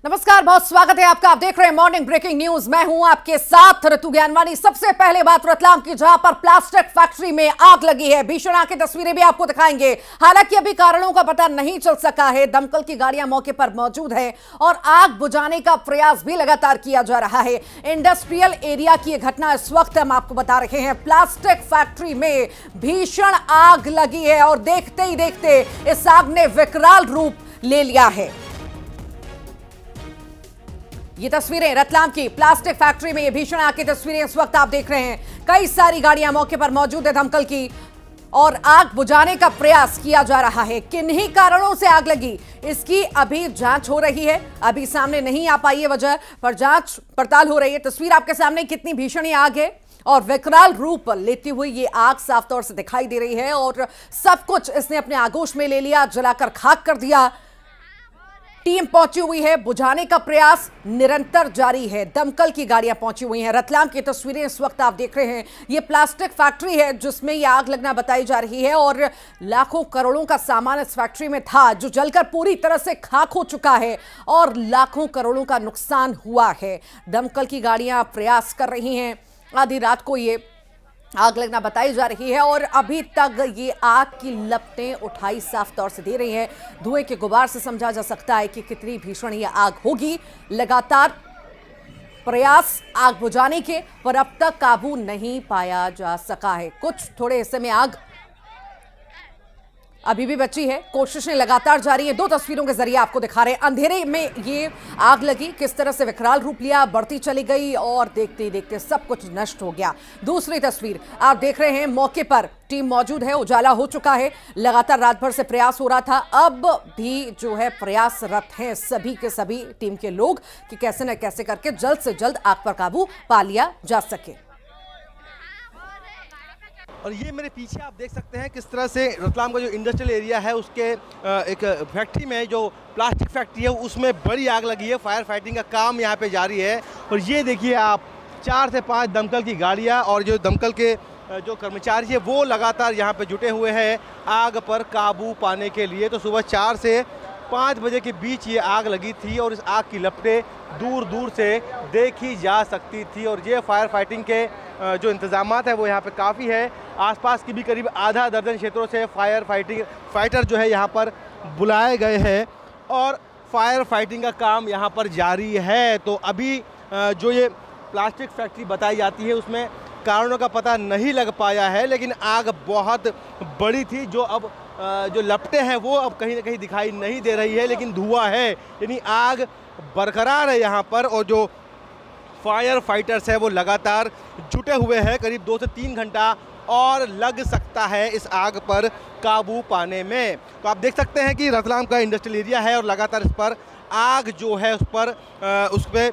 नमस्कार, बहुत स्वागत है आपका। आप देख रहे हैं मॉर्निंग ब्रेकिंग न्यूज। मैं हूं आपके साथ ऋतु ज्ञानवानी। सबसे पहले बात रतलाम की, जहां पर प्लास्टिक फैक्ट्री में आग लगी है। भीषण आग की तस्वीरें भी आपको दिखाएंगे। हालांकि अभी कारणों का पता नहीं चल सका है। दमकल की गाड़ियां मौके पर मौजूद है और आग बुझाने का प्रयास भी लगातार किया जा रहा है। इंडस्ट्रियल एरिया की यह घटना इस वक्त हम आपको बता रहे हैं। प्लास्टिक फैक्ट्री में भीषण आग लगी है और देखते ही देखते इस आग ने विकराल रूप ले लिया है। ये तस्वीरें रतलाम की प्लास्टिक फैक्ट्री में, ये भीषण आग की तस्वीरें इस वक्त आप देख रहे हैं। कई सारी गाड़ियां मौके पर मौजूद है दमकल की और आग बुझाने का प्रयास किया जा रहा है। किन्हीं कारणों से आग लगी, इसकी अभी जांच हो रही है। अभी सामने नहीं आ पाई है वजह, पर जांच पड़ताल हो रही है। तस्वीर आपके सामने, कितनी भीषण ये आग है और विकराल रूप लेती हुई ये आग साफ तौर से दिखाई दे रही है और सब कुछ इसने अपने आगोश में ले लिया, जलाकर खाक कर दिया। टीम पहुंची हुई है, बुझाने का प्रयास निरंतर जारी है। दमकल की गाड़ियां पहुंची हुई हैं। रतलाम की तस्वीरें इस वक्त आप देख रहे हैं। यह प्लास्टिक फैक्ट्री है जिसमें यह आग लगना बताई जा रही है और लाखों करोड़ों का सामान इस फैक्ट्री में था जो जलकर पूरी तरह से खाक हो चुका है और लाखों करोड़ों का नुकसान हुआ है। दमकल की गाड़ियां प्रयास कर रही हैं। आधी रात को ये आग लगना बताई जा रही है और अभी तक ये आग की लपटें उठाई साफ तौर से दे रही हैं। धुएं के गुबार से समझा जा सकता है कि कितनी भीषण ये आग होगी। लगातार प्रयास आग बुझाने के, पर अब तक काबू नहीं पाया जा सका है। कुछ थोड़े हिस्से में आग अभी भी बची है। कोशिशें लगातार जारी है। दो तस्वीरों के जरिए आपको दिखा रहे हैं। अंधेरे में ये आग लगी, किस तरह से विकराल रूप लिया, बढ़ती चली गई और देखते ही देखते सब कुछ नष्ट हो गया। दूसरी तस्वीर आप देख रहे हैं, मौके पर टीम मौजूद है, उजाला हो चुका है। लगातार रात भर से प्रयास हो रहा था, अब भी जो है प्रयासरत हैं सभी के सभी टीम के लोग कि कैसे न कैसे करके जल्द से जल्द आग पर काबू पा लिया जा सके। और ये मेरे पीछे आप देख सकते हैं किस तरह से रतलाम का जो इंडस्ट्रियल एरिया है उसके एक फैक्ट्री में, जो प्लास्टिक फैक्ट्री है उसमें बड़ी आग लगी है। फायर फाइटिंग का काम यहाँ पे जारी है और ये देखिए आप 4 से 5 दमकल की गाड़ियाँ और जो दमकल के जो कर्मचारी है वो लगातार यहाँ पे जुटे हुए हैं आग पर काबू पाने के लिए। तो सुबह 4 से 5 बजे के बीच ये आग लगी थी और इस आग की लपटें दूर दूर से देखी जा सकती थी और ये फायर फाइटिंग के जो इंतजामात है वो यहाँ पे काफ़ी है। आसपास की भी करीब आधा दर्जन क्षेत्रों से फाइटर जो है यहाँ पर बुलाए गए हैं और फायर फाइटिंग का काम यहाँ पर जारी है। तो अभी जो ये प्लास्टिक फैक्ट्री बताई जाती है उसमें कारणों का पता नहीं लग पाया है, लेकिन आग बहुत बड़ी थी। जो लपटें हैं वो अब कहीं ना कहीं दिखाई नहीं दे रही है, लेकिन धुआं है, यानी आग बरकरार है यहाँ पर। और जो फायर फाइटर्स है वो लगातार जुटे हुए हैं। करीब 2 से 3 घंटा और लग सकता है इस आग पर काबू पाने में। तो आप देख सकते हैं कि रतलाम का इंडस्ट्रियल एरिया है और लगातार इस पर आग जो है उसे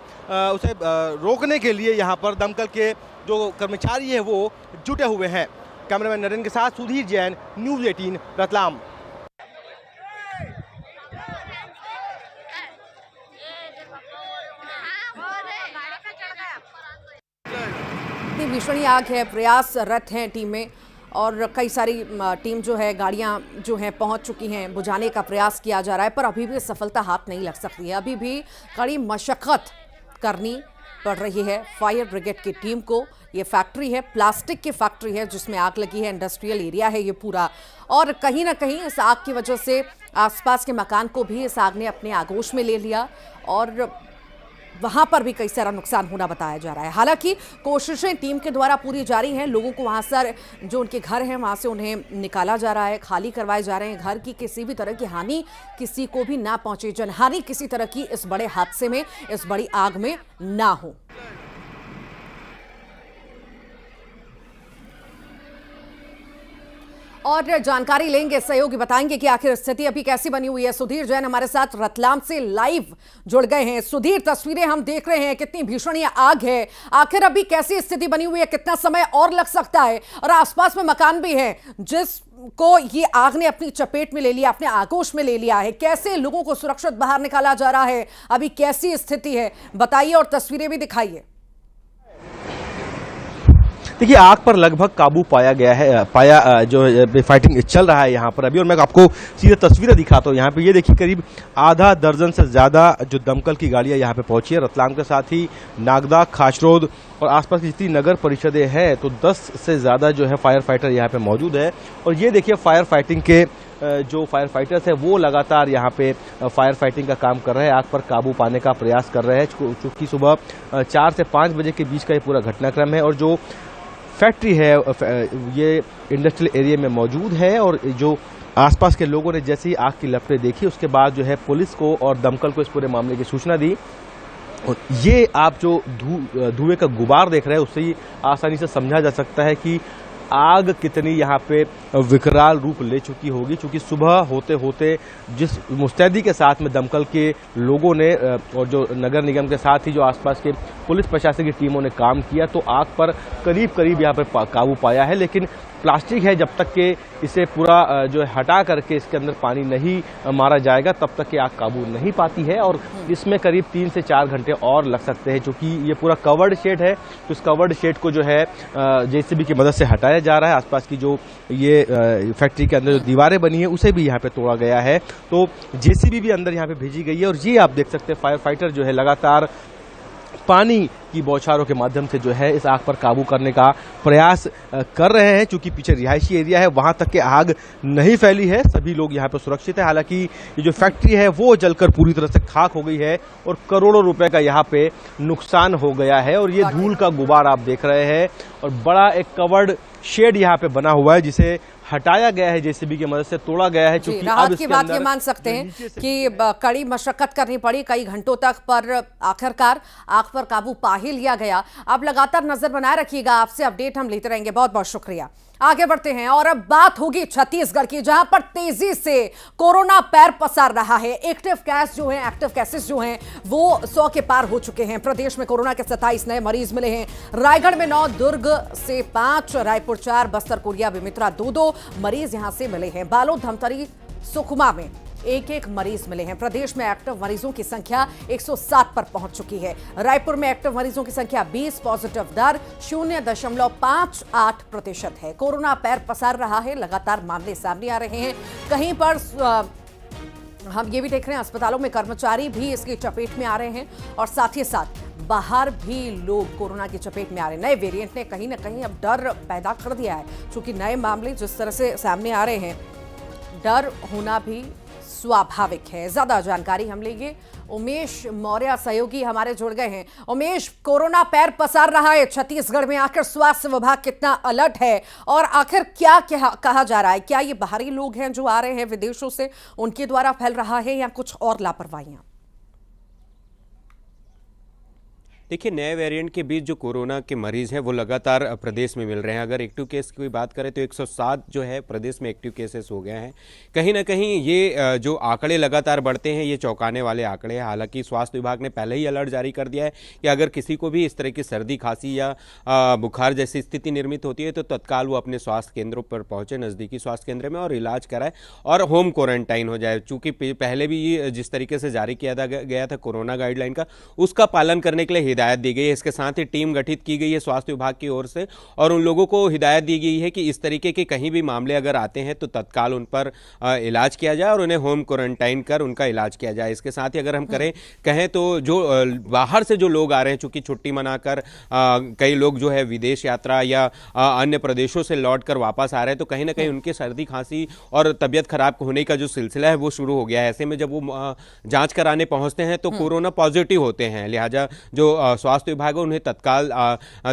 रोकने के लिए यहाँ पर दमकल के जो कर्मचारी है वो जुटे हुए हैं। कैमरामैन नरेंद्र के साथ सुधीर जैन, न्यूज़ 18 रतलाम। भीषण आग है, प्रयासरत हैं टीमें और कई सारी टीम जो है, गाड़ियां जो हैं पहुंच चुकी हैं। बुझाने का प्रयास किया जा रहा है पर अभी भी सफलता हाथ नहीं लग सकती है। अभी भी कड़ी मशक्कत करनी पड़ रही है फायर ब्रिगेड की टीम को। ये फैक्ट्री है, प्लास्टिक की फैक्ट्री है जिसमें आग लगी है। इंडस्ट्रियल एरिया है ये पूरा और कहीं ना कहीं इस आग की वजह से आसपास के मकान को भी इस आग ने अपने आगोश में ले लिया और वहां पर भी कई सारा नुकसान होना बताया जा रहा है। हालांकि कोशिशें टीम के द्वारा पूरी जारी हैं। लोगों को वहां से, जो उनके घर हैं वहां से उन्हें निकाला जा रहा है, खाली करवाए जा रहे हैं। घर की किसी भी तरह की हानि किसी को भी ना पहुंचे, जनहानि किसी तरह की इस बड़े हादसे में, इस बड़ी आग में ना हो। और जानकारी लेंगे, सहयोगी बताएंगे कि आखिर स्थिति अभी कैसी बनी हुई है। सुधीर जैन हमारे साथ रतलाम से लाइव जुड़ गए हैं। सुधीर, तस्वीरें हम देख रहे हैं, कितनी भीषण ये आग है। आखिर अभी कैसी स्थिति बनी हुई है, कितना समय और लग सकता है और आसपास में मकान भी हैं जिसको ये आग ने अपनी चपेट में ले लिया, अपने आगोश में ले लिया है। कैसे लोगों को सुरक्षित बाहर निकाला जा रहा है, अभी कैसी स्थिति है बताइए और तस्वीरें भी दिखाइए। देखिए, आग पर लगभग काबू पाया गया है, जो फाइटिंग चल रहा है यहाँ पर अभी। और मैं आपको सीधे तस्वीरें दिखाता हूँ। यहाँ पे ये देखिए, करीब आधा दर्जन से ज़्यादा जो दमकल की गाड़ियाँ यहाँ पे पहुँची है। रतलाम के साथ ही नागदा, खाचरोद और आसपास की जितनी नगर परिषदें हैं, तो 10 से ज़्यादा जो है फायर फाइटर यहाँ पे मौजूद है। और ये देखिए, फायर फाइटिंग के जो फायर फाइटर्स है वो लगातार यहाँ पे फायर फाइटिंग का काम कर रहे हैं, आग पर काबू पाने का प्रयास कर रहे हैं। चूँकि सुबह 4 से 5 बजे के बीच का ये पूरा घटनाक्रम है और जो फैक्ट्री है ये इंडस्ट्रियल एरिया में मौजूद है। और जो आसपास के लोगों ने जैसे ही आग की लपटें देखी, उसके बाद जो है पुलिस को और दमकल को इस पूरे मामले की सूचना दी। और ये आप जो धुएं का गुबार देख रहे हैं, उससे ही आसानी से समझा जा सकता है कि आग कितनी यहाँ पे विकराल रूप ले चुकी होगी। क्योंकि सुबह होते होते जिस मुस्तैदी के साथ में दमकल के लोगों ने और जो नगर निगम के साथ ही जो आसपास के पुलिस प्रशासन की टीमों ने काम किया, तो आग पर करीब करीब यहाँ पे काबू पाया है। लेकिन प्लास्टिक है, जब तक के इसे पूरा जो है हटा करके इसके अंदर पानी नहीं मारा जाएगा, तब तक के आग काबू नहीं पाती है। और इसमें करीब 3 से 4 घंटे और लग सकते हैं। क्योंकि ये पूरा कवर्ड शेड है, तो इस कवर्ड शेड को जो है जेसीबी की मदद से हटाया जा रहा है। आसपास की जो ये फैक्ट्री के अंदर जो दीवारें बनी है, उसे भी यहाँ पे तोड़ा गया है। तो जेसीबी भी अंदर यहाँ पे भेजी गई है। और ये आप देख सकते हैं, फायर फाइटर जो है लगातार पानी की बौछारों के माध्यम से जो है इस आग पर काबू करने का प्रयास कर रहे हैं। चूंकि पीछे रिहायशी एरिया है, वहां तक के आग नहीं फैली है, सभी लोग यहाँ पर सुरक्षित है। हालांकि ये जो फैक्ट्री है वो जलकर पूरी तरह से खाक हो गई है और करोड़ों रुपए का यहाँ पे नुकसान हो गया है। और ये धूल का गुबार आप देख रहे हैं और बड़ा एक कवर्ड शेड यहाँ पे बना हुआ है, जिसे हटाया गया है, जेसीबी की मदद से तोड़ा गया है। क्योंकि राहत की बात ये मान सकते हैं कि कड़ी मशक्कत करनी पड़ी कई घंटों तक, पर आखिरकार आग पर काबू पा ही लिया गया। आप लगातार नजर बनाए रखिएगा, आपसे अपडेट हम लेते रहेंगे। बहुत बहुत शुक्रिया। आगे बढ़ते हैं और अब बात होगी छत्तीसगढ़ की, जहां पर तेजी से कोरोना पैर पसार रहा है। एक्टिव केसेस जो हैं वो 100 के पार हो चुके हैं। प्रदेश में कोरोना के 27 नए मरीज मिले हैं। रायगढ़ में 9, दुर्ग से 5, रायपुर 4, बस्तर, कोरिया, बेमेतरा 2-2 मरीज यहां से मिले हैं। बालोद, धमतरी, सुकमा में 1-1 मरीज मिले हैं। प्रदेश में एक्टिव मरीजों की संख्या 107 पर पहुंच चुकी है। रायपुर में एक्टिव मरीजों की संख्या 20, पॉजिटिव दर 0.58% है। कोरोना पैर पसार रहा है, लगातार मामले सामने आ रहे हैं। कहीं पर हम ये भी देख रहे हैं अस्पतालों में कर्मचारी भी इसकी चपेट में आ रहे हैं और साथ ही साथ बाहर भी लोग कोरोना की चपेट में आ रहे हैं। नए वेरिएंट ने कहीं ना कहीं अब डर पैदा कर दिया है। क्योंकि नए मामले जिस तरह से सामने आ रहे हैं, डर होना भी स्वाभाविक है। ज्यादा जानकारी हम लेंगे, उमेश मौर्य सहयोगी हमारे जुड़ गए हैं। उमेश, कोरोना पैर पसार रहा है छत्तीसगढ़ में, आखिर स्वास्थ्य विभाग कितना अलर्ट है और आखिर क्या कहा जा रहा है? क्या ये बाहरी लोग हैं जो आ रहे हैं विदेशों से, उनके द्वारा फैल रहा है या कुछ और लापरवाहियां? देखिए, नए वेरिएंट के बीच जो कोरोना के मरीज हैं वो लगातार प्रदेश में मिल रहे हैं। अगर एक्टिव केस की बात करें तो 107 जो है प्रदेश में एक्टिव केसेस हो गए हैं। कहीं ना कहीं ये जो आंकड़े लगातार बढ़ते हैं, ये चौंकाने वाले आंकड़े हैं। हालांकि स्वास्थ्य विभाग ने पहले ही अलर्ट जारी कर दिया है कि अगर किसी को भी इस तरह की सर्दी, खांसी या बुखार जैसी स्थिति निर्मित होती है तो तत्काल वो अपने स्वास्थ्य केंद्रों पर पहुंचे, नज़दीकी स्वास्थ्य केंद्र में, और इलाज कराए और होम क्वारंटाइन हो जाए। चूँकि पहले भी जिस तरीके से जारी किया गया था कोरोना गाइडलाइन का, उसका पालन करने के लिए हिदायत दी गई है। इसके साथ ही टीम गठित की गई है स्वास्थ्य विभाग की ओर से और उन लोगों को हिदायत दी गई है कि इस तरीके के कहीं भी मामले अगर आते हैं तो तत्काल उन पर इलाज किया जाए और उन्हें होम क्वारंटाइन कर उनका इलाज किया जाए। इसके साथ ही अगर हम कहें तो जो बाहर से जो लोग आ रहे हैं, चूंकि छुट्टी मनाकर कई लोग जो है विदेश यात्रा या अन्य प्रदेशों से लौट कर वापस आ रहे हैं, तो कहीं ना कहीं उनके सर्दी, खांसी और तबियत खराब होने का जो सिलसिला है वो शुरू हो गया है। ऐसे में जब वो जांच कराने पहुंचते हैं तो कोरोना पॉजिटिव होते हैं। लिहाजा जो स्वास्थ्य विभाग है उन्हें तत्काल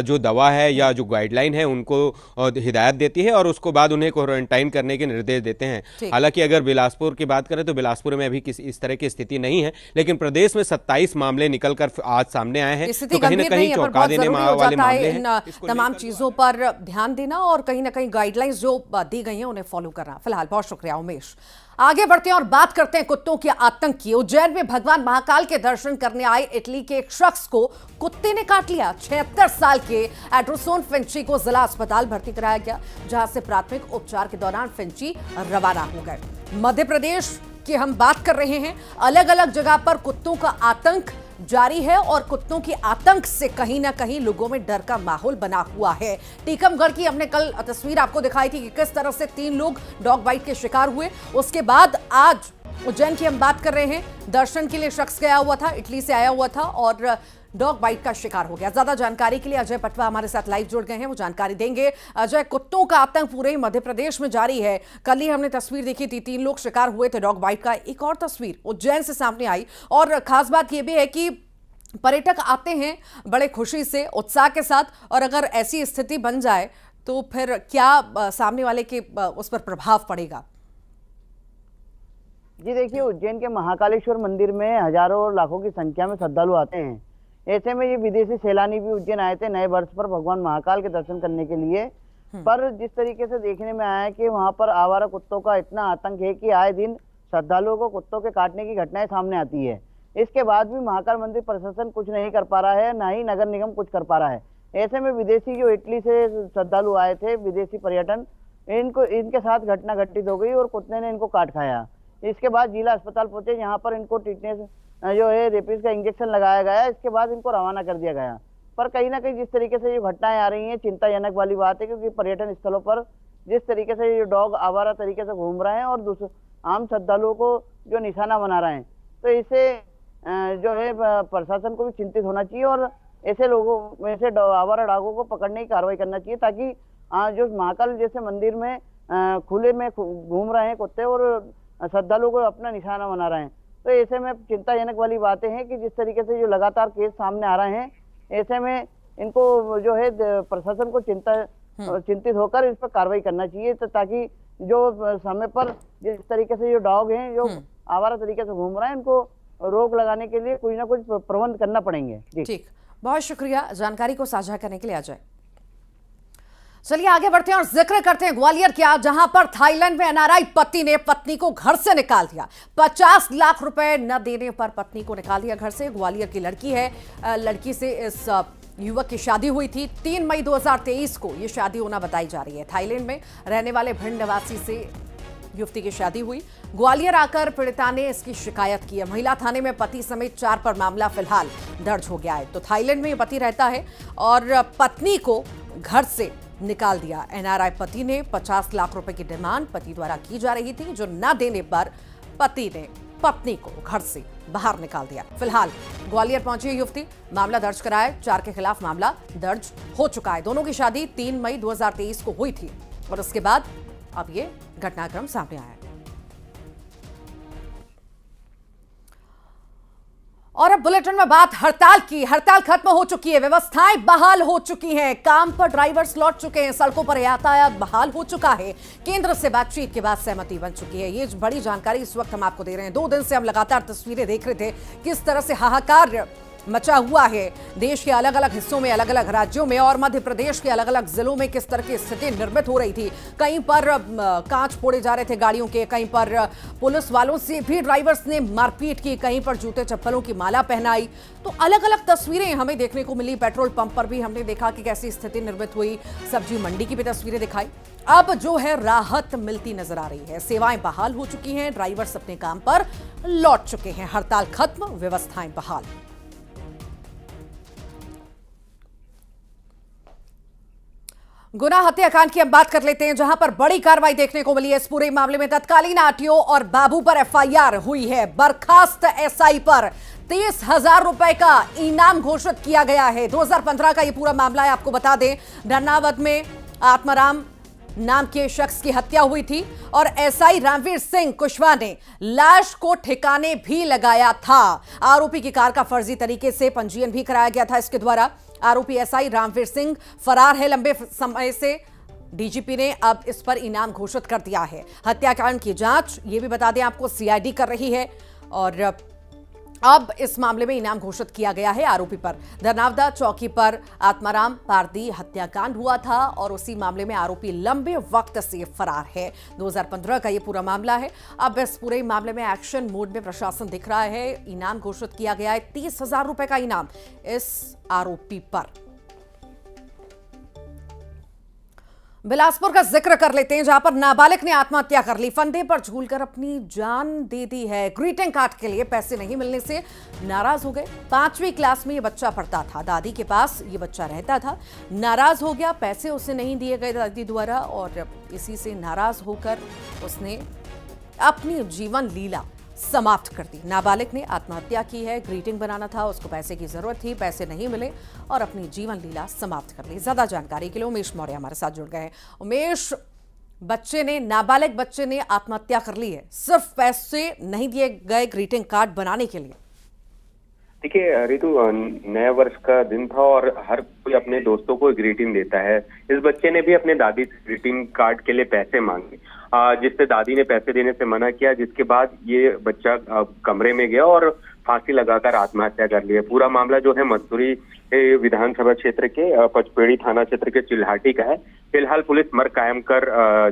जो दवा है या जो गाइडलाइन है उनको हिदायत देती है और उसको बाद उन्हें क्वारंटाइन करने के निर्देश देते हैं। हालांकि अगर बिलासपुर की बात करें तो बिलासपुर में अभी किसी इस तरह की स्थिति नहीं है, लेकिन प्रदेश में 27 मामले निकलकर आज सामने आए हैं। तो कहीं ना कहीं चौंका देने वाले मामले हैं। तमाम चीजों पर ध्यान देना और कहीं ना कहीं गाइडलाइंस जो दी गई हैं उन्हें फॉलो करना। फिलहाल बहुत शुक्रिया उमेश। आगे बढ़ते हैं और बात करते हैं कुत्तों के आतंक की। उज्जैन में भगवान महाकाल के दर्शन करने आए इटली के एक शख्स को कुत्ते ने काट लिया। 76 साल के एड्रोसोन फिंची को जिला अस्पताल भर्ती कराया गया, जहां से प्राथमिक उपचार के दौरान फिंची रवाना हो गए। मध्य प्रदेश की हम बात कर रहे हैं। अलग अलग जगह पर कुत्तों का आतंक जारी है और कुत्तों के आतंक से कहीं ना कहीं लोगों में डर का माहौल बना हुआ है। टीकमगढ़ की हमने कल तस्वीर आपको दिखाई थी कि किस तरह से 3 लोग डॉग बाइट के शिकार हुए। उसके बाद आज उज्जैन की हम बात कर रहे हैं, दर्शन के लिए शख्स गया हुआ था, इटली से आया हुआ था और डॉग बाइट का शिकार हो गया। ज्यादा जानकारी के लिए अजय पटवा हमारे साथ लाइव जुड़ गए हैं, वो जानकारी देंगे। अजय, कुत्तों का आतंक पूरे मध्य प्रदेश में जारी है। कल ही हमने तस्वीर देखी थी, 3 लोग शिकार हुए थे डॉग बाइट का। एक और तस्वीर उज्जैन से सामने आई और खास बात यह भी है कि पर्यटक आते हैं बड़े खुशी से, उत्साह के साथ, और अगर ऐसी स्थिति बन जाए तो फिर क्या सामने वाले के उस पर प्रभाव पड़ेगा? जी देखिए, उज्जैन के महाकालेश्वर मंदिर में हजारों और लाखों की संख्या में श्रद्धालु आते हैं। ऐसे में ये विदेशी सैलानी भी उज्जैन आए थे नए वर्ष पर भगवान महाकाल के दर्शन करने के लिए। पर जिस तरीके से देखने में आया है कि वहां पर आवारा कुत्तों का इतना आतंक है कि आए दिन श्रद्धालुओं को कुत्तों के काटने की घटनाएं सामने आती है। इसके बाद भी महाकाल मंदिर प्रशासन कुछ नहीं कर पा रहा है, ना ही नगर निगम कुछ कर पा रहा है। ऐसे में विदेशी जो इटली से श्रद्धालु आए थे, विदेशी पर्यटन, इनके साथ घटना घटित हो गई और कुत्ते ने इनको काट खाया। इसके बाद जिला अस्पताल पहुंचे, यहाँ पर इनको टिटनेस जो है रेपीज का इंजेक्शन लगाया गया। इसके बाद इनको रवाना कर दिया गया। पर कहीं ना कहीं जिस तरीके से ये घटनाएं आ रही हैं, चिंताजनक वाली बात है, क्योंकि पर्यटन स्थलों पर जिस तरीके से ये डॉग आवारा तरीके से घूम रहे हैं और आम श्रद्धालुओं को जो निशाना बना रहे हैं, तो इससे जो है प्रशासन को भी चिंतित होना चाहिए और ऐसे लोगों में से आवारा डॉगों को पकड़ने की कार्रवाई करना चाहिए, ताकि जो महाकाल जैसे मंदिर में खुले में घूम रहे हैं कुत्ते और श्रद्धालुओं को अपना निशाना बना रहे हैं, तो ऐसे में चिंताजनक वाली बातें हैं कि जिस तरीके से जो लगातार केस सामने आ रहे हैं, ऐसे में इनको जो है प्रशासन को चिंतित होकर इस पर कार्रवाई करना चाहिए, तो ताकि जो समय पर जिस तरीके से जो डॉग हैं जो आवारा तरीके से घूम रहे हैं, इनको रोक लगाने के लिए कुछ ना कुछ प्रबंध करना पड़ेंगे। ठीक, बहुत शुक्रिया जानकारी को साझा करने के लिए अजय। चलिए आगे बढ़ते हैं और जिक्र करते हैं ग्वालियर क्या, जहां पर थाईलैंड में एनआरआई पति ने पत्नी को घर से निकाल दिया। 50 लाख रुपए न देने पर पत्नी को निकाल दिया घर से। ग्वालियर की लड़की है, लड़की से इस युवक की शादी हुई थी। 3 मई 2023 को यह शादी होना बताई जा रही है। थाईलैंड में रहने वाले भिंड निवासी से युवती की शादी हुई। ग्वालियर आकर पीड़िता ने इसकी शिकायत की है। महिला थाने में पति समेत 4 पर मामला फिलहाल दर्ज हो गया है। तो थाईलैंड में पति रहता है और पत्नी को घर से निकाल दिया। एनआरआई पति ने 50 लाख रुपए की डिमांड पति द्वारा की जा रही थी, जो न देने पर पति ने पत्नी को घर से बाहर निकाल दिया। फिलहाल ग्वालियर पहुंची युवती, मामला दर्ज कराया। 4 के खिलाफ मामला दर्ज हो चुका है। दोनों की शादी 3 मई 2023 को हुई थी और उसके बाद अब ये घटनाक्रम सामने आया है। और अब बुलेटिन में बात हड़ताल की। हड़ताल खत्म हो चुकी है, व्यवस्थाएं बहाल हो चुकी हैं, काम पर ड्राइवर्स लौट चुके हैं, सड़कों पर यातायात बहाल हो चुका है। केंद्र से बातचीत के बाद सहमति बन चुकी है। ये बड़ी जानकारी इस वक्त हम आपको दे रहे हैं। 2 दिन से हम लगातार तस्वीरें देख रहे थे किस तरह से हाहाकार मचा हुआ है देश के अलग अलग हिस्सों में, अलग अलग राज्यों में और मध्य प्रदेश के अलग अलग जिलों में। किस तरह की स्थिति निर्मित हो रही थी। कहीं पर कांच फोड़े जा रहे थे गाड़ियों के, कहीं पर पुलिस वालों से भी ड्राइवर्स ने मारपीट की, कहीं पर जूते चप्पलों की माला पहनाई। तो अलग अलग तस्वीरें हमें देखने को मिली। पेट्रोल पंप पर भी हमने देखा कि कैसी स्थिति निर्मित हुई। सब्जी मंडी की भी तस्वीरें दिखाई। अब जो है राहत मिलती नजर आ रही है। सेवाएं बहाल हो चुकी हैं, ड्राइवर्स अपने काम पर लौट चुके हैं। हड़ताल खत्म, व्यवस्थाएं बहाल। गुना हत्याकांड की अब बात कर लेते हैं, जहां पर बड़ी कार्रवाई देखने को मिली है। इस पूरे मामले में तत्कालीन आरटीओ और बाबू पर एफआईआर हुई है। बर्खास्त एसआई पर 30,000 रुपए का इनाम घोषित किया गया है। 2015 का यह पूरा मामला है, आपको बता दें। धरनावद में आत्माराम नाम के शख्स की हत्या हुई थी और एसआई रामवीर सिंह कुशवाहा ने लाश को ठिकाने भी लगाया था। आरोपी की कार का फर्जी तरीके से पंजीयन भी कराया गया था इसके द्वारा। आरोपी एसआई रामवीर सिंह फरार है लंबे समय से। डीजीपी ने अब इस पर इनाम घोषित कर दिया है। हत्याकांड की जांच, ये भी बता दें आपको, सीआईडी कर रही है और अब इस मामले में इनाम घोषित किया गया है आरोपी पर। धरनावदा चौकी पर आत्माराम पारदी हत्याकांड हुआ था और उसी मामले में आरोपी लंबे वक्त से फरार है। 2015 का ये पूरा मामला है। अब इस पूरे मामले में एक्शन मोड में प्रशासन दिख रहा है। इनाम घोषित किया गया है, 30,000 रुपए का इनाम इस आरोपी पर। बिलासपुर का जिक्र कर लेते हैं, जहां पर नाबालिग ने आत्महत्या कर ली। फंदे पर झूलकर अपनी जान दे दी है। ग्रीटिंग कार्ड के लिए पैसे नहीं मिलने से नाराज हो गए। 5वीं क्लास में ये बच्चा पढ़ता था, दादी के पास ये बच्चा रहता था। नाराज हो गया, पैसे उसे नहीं दिए गए दादी द्वारा, और इसी से नाराज होकर उसने अपनी जीवन लीला समाप्त कर दी। नाबालिग ने आत्महत्या की है। ग्रीटिंग बनाना था, उसको पैसे की जरूरत थी, पैसे नहीं मिले और अपनी जीवन लीला समाप्त कर ली। ज्यादा जानकारी के लिए उमेश मौर्य हमारे साथ जुड़ गए हैं। उमेश, नाबालिग बच्चे ने आत्महत्या कर ली है, सिर्फ पैसे नहीं दिए गए ग्रीटिंग कार्ड बनाने के लिए। देखिए रितु, नया वर्ष का दिन था और हर कोई अपने दोस्तों को ग्रीटिंग देता है। इस बच्चे ने भी अपने दादी से ग्रीटिंग कार्ड के लिए पैसे मांगे, जिससे दादी ने पैसे देने से मना किया, जिसके बाद ये बच्चा कमरे में गया और फांसी लगाकर आत्महत्या कर लिया। पूरा मामला जो है मसूरी विधानसभा क्षेत्र के पचपेड़ी थाना क्षेत्र के चिल्हाटी का है। फिलहाल पुलिस मर्ग कायम कर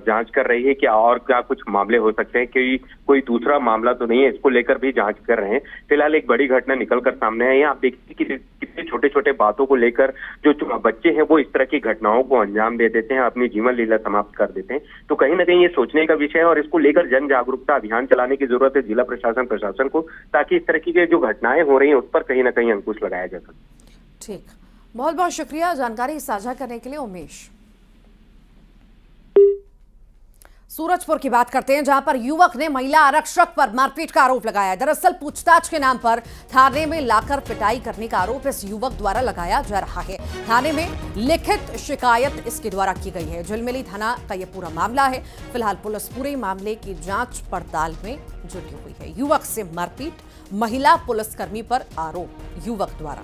जांच कर रही है कि और क्या कुछ मामले हो सकते हैं, कि कोई दूसरा मामला तो नहीं है, इसको लेकर भी जांच कर रहे हैं। फिलहाल एक बड़ी घटना निकल कर सामने आई है। आप देखिए कि कितने छोटे छोटे बातों को लेकर जो बच्चे हैं वो इस तरह की घटनाओं को अंजाम दे देते हैं, अपनी जीवन लीला समाप्त कर देते हैं। तो कहीं ना कहीं ये सोचने का विषय है और इसको लेकर जन जागरूकता अभियान चलाने की जरूरत है जिला प्रशासन को, ताकि इस तरह की जो घटनाएं हो रही हैं उस पर कहीं ना कहीं अंकुश लगाया जा सके। ठीक, बहुत बहुत शुक्रिया जानकारी साझा करने के लिए उमेश। सूरजपुर की बात करते हैं, जहां पर युवक ने महिला आरक्षक पर मारपीट का आरोप लगाया है। दरअसल पूछताछ के नाम पर थाने में लाकर पिटाई करने का आरोप इस युवक द्वारा लगाया जा रहा है। थाने में लिखित शिकायत इसके द्वारा की गई है। झिलमिली थाना का यह पूरा मामला है। फिलहाल पुलिस पूरे मामले की जांच पड़ताल में जुटी हुई है। युवक से मारपीट, महिला पुलिसकर्मी पर आरोप युवक द्वारा।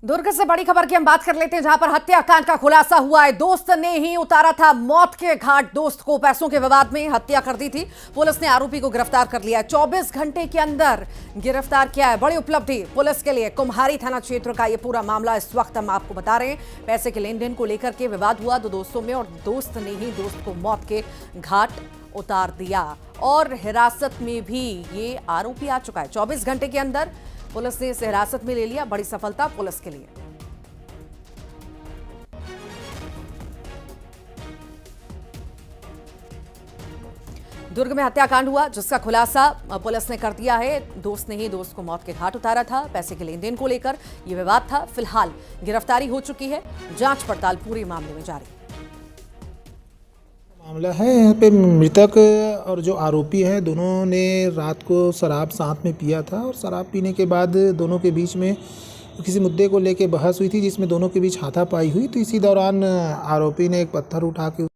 दुर्ग से बड़ी खबर की हम बात कर लेते हैं, जहां पर हत्याकांड का खुलासा हुआ है। दोस्त ने ही उतारा था मौत के घाट। दोस्त को पैसों के विवाद में हत्या कर दी थी। पुलिस ने आरोपी को गिरफ्तार कर लिया है। 24 घंटे के अंदर गिरफ्तार किया है। बड़ी उपलब्धि पुलिस के लिए। कुम्हारी थाना क्षेत्र का यह पूरा मामला इस वक्त हम आपको बता रहे हैं। पैसे के लेन देन को लेकर के विवाद हुआ दो दोस्तों में, और दोस्त ने ही दोस्त को मौत के घाट उतार दिया और हिरासत में भी ये आरोपी आ चुका है। 24 घंटे के अंदर पुलिस ने इसे हिरासत में ले लिया। बड़ी सफलता पुलिस के लिए। दुर्ग में हत्याकांड हुआ, जिसका खुलासा पुलिस ने कर दिया है। दोस्त ने ही दोस्त को मौत के घाट उतारा था। पैसे के लेन देन को लेकर यह विवाद था। फिलहाल गिरफ्तारी हो चुकी है। जांच पड़ताल पूरे मामले में जारी। मामला है यहाँ पे मृतक और जो आरोपी हैं दोनों ने रात को शराब साथ में पिया था, और शराब पीने के बाद दोनों के बीच में किसी मुद्दे को लेके बहस हुई थी, जिसमें दोनों के बीच हाथापाई हुई। तो इसी दौरान आरोपी ने एक पत्थर उठा के।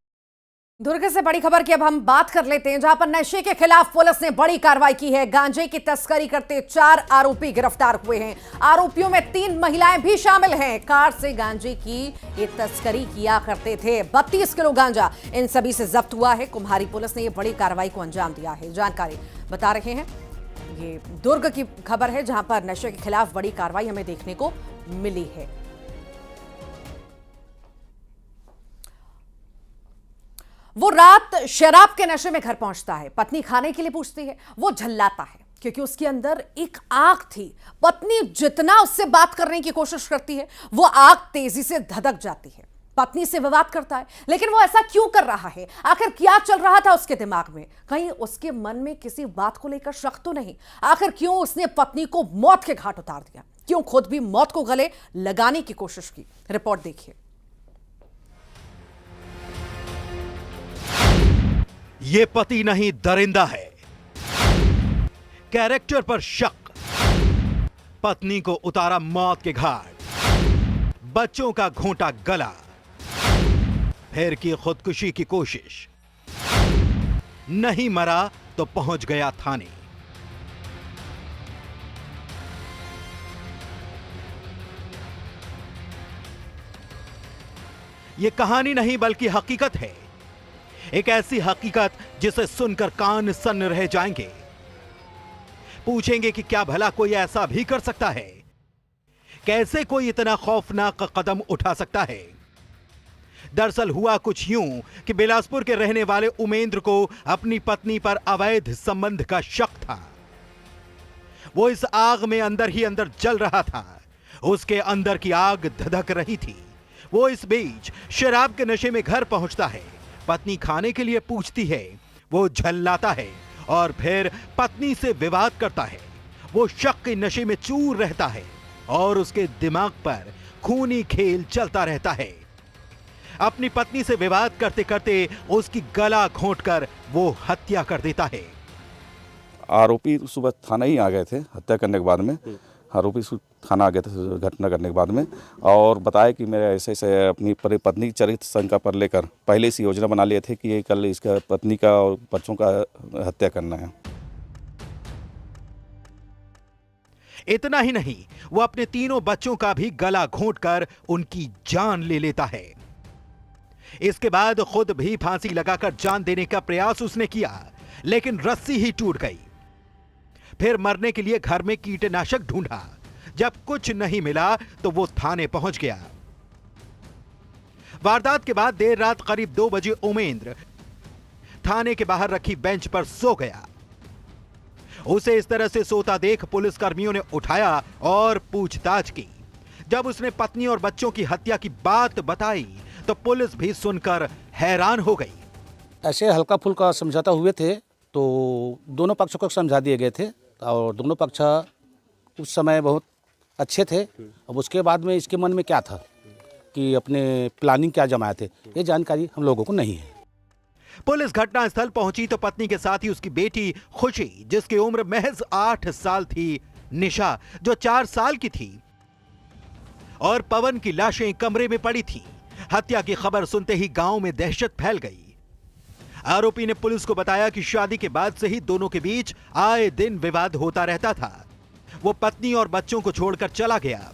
दुर्ग से बड़ी खबर की अब हम बात कर लेते हैं, जहां पर नशे के खिलाफ पुलिस ने बड़ी कार्रवाई की है। गांजे की तस्करी करते 4 आरोपी गिरफ्तार हुए हैं। आरोपियों में 3 महिलाएं भी शामिल हैं। कार से गांजे की ये तस्करी किया करते थे। 32 किलो गांजा इन सभी से जब्त हुआ है। कुम्हारी पुलिस ने ये बड़ी कार्रवाई को अंजाम दिया है। जानकारी बता रहे हैं, ये दुर्ग की खबर है, जहां पर नशे के खिलाफ बड़ी कार्रवाई हमें देखने को मिली है। वो रात शराब के नशे में घर पहुंचता है। पत्नी खाने के लिए पूछती है। वो झल्लाता है क्योंकि उसके अंदर एक आग थी। पत्नी जितना उससे बात करने की कोशिश करती है, वो आग तेजी से धधक जाती है। पत्नी से विवाद करता है, लेकिन वो ऐसा क्यों कर रहा है? आखिर क्या चल रहा था उसके दिमाग में? कहीं उसके मन में किसी बात को लेकर शक तो नहीं? आखिर क्यों उसने पत्नी को मौत के घाट उतार दिया? क्यों खुद भी मौत को गले लगाने की कोशिश की? रिपोर्ट देखिए। ये पति नहीं दरिंदा है। कैरेक्टर पर शक, पत्नी को उतारा मौत के घाट, बच्चों का घोंटा गला, फिर की खुदकुशी की कोशिश, नहीं मरा तो पहुंच गया थाने। यह कहानी नहीं बल्कि हकीकत है। एक ऐसी हकीकत जिसे सुनकर कान सन्न रह जाएंगे। पूछेंगे कि क्या भला कोई ऐसा भी कर सकता है कैसे कोई इतना खौफनाक कदम उठा सकता है। दरअसल हुआ कुछ यूं कि बिलासपुर के रहने वाले उमेंद्र को अपनी पत्नी पर अवैध संबंध का शक था। वो इस आग में अंदर ही अंदर जल रहा था। उसके अंदर की आग धधक रही थी। वो इस बीच शराब के नशे में घर पहुंचता है। पत्नी खाने के लिए पूछती है। वो झल्लाता है और फिर पत्नी से विवाद करता है। वो शक के नशे में चूर रहता है और उसके दिमाग पर खूनी खेल चलता रहता है। अपनी पत्नी से विवाद करते करते उसकी गला घोंटकर वो हत्या कर देता है। आरोपी सुबह थाना ही आ गए थे हत्या करने के बाद में। आरोपी थाना आ गए थे घटना करने के बाद में और बताया कि मेरे ऐसे ऐसे अपनी पत्नी चरित्र शंका पर लेकर पहले से योजना बना लिए थे कि ये कल इसका पत्नी का और बच्चों का हत्या करना है। इतना ही नहीं, वो अपने तीनों बच्चों का भी गला घोंटकर उनकी जान ले लेता है। इसके बाद खुद भी फांसी लगाकर जान देने का प्रयास उसने किया, लेकिन रस्सी ही टूट गई। फिर मरने के लिए घर में कीटनाशक ढूंढा। जब कुछ नहीं मिला तो वो थाने पहुंच गया। वारदात के बाद देर रात करीब 2 बजे उमेंद्र थाने के बाहर रखी बेंच पर सो गया। उसे इस तरह से सोता देख पुलिस कर्मियों ने उठाया और पूछताछ की। जब उसने पत्नी और बच्चों की हत्या की बात बताई तो पुलिस भी सुनकर हैरान हो गई। ऐसे हल्का फुल्का समझौता हुए थे तो दोनों पक्षों को समझा दिए गए थे और दोनों पक्ष उस समय बहुत अच्छे थे। अब उसके बाद में इसके मन में क्या था कि अपने प्लानिंग क्या जमाए थे, ये जानकारी हम लोगों को नहीं है। पुलिस घटनास्थल पहुंची तो पत्नी के साथ ही उसकी बेटी खुशी, जिसकी उम्र महज 8 साल थी, निशा जो 4 साल की थी, और पवन की लाशें कमरे में पड़ी थीं। हत्या की खबर सुनते ही गांव में दहशत फैल गई। आरोपी ने पुलिस को बताया कि शादी के बाद से ही दोनों के बीच आए दिन विवाद होता रहता था। वो पत्नी और बच्चों को छोड़कर चला गया।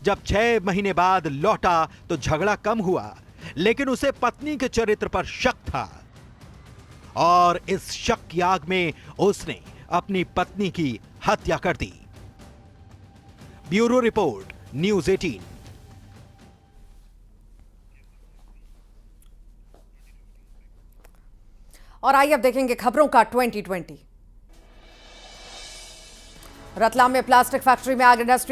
जब 6 महीने बाद लौटा तो झगड़ा कम हुआ, लेकिन उसे पत्नी के चरित्र पर शक था और इस शक की आग में उसने अपनी पत्नी की हत्या कर दी। Bureau report, news 18। और आइए अब देखेंगे खबरों का 2020। रतलाम में प्लास्टिक फैक्ट्री में आग। इंडस्ट्री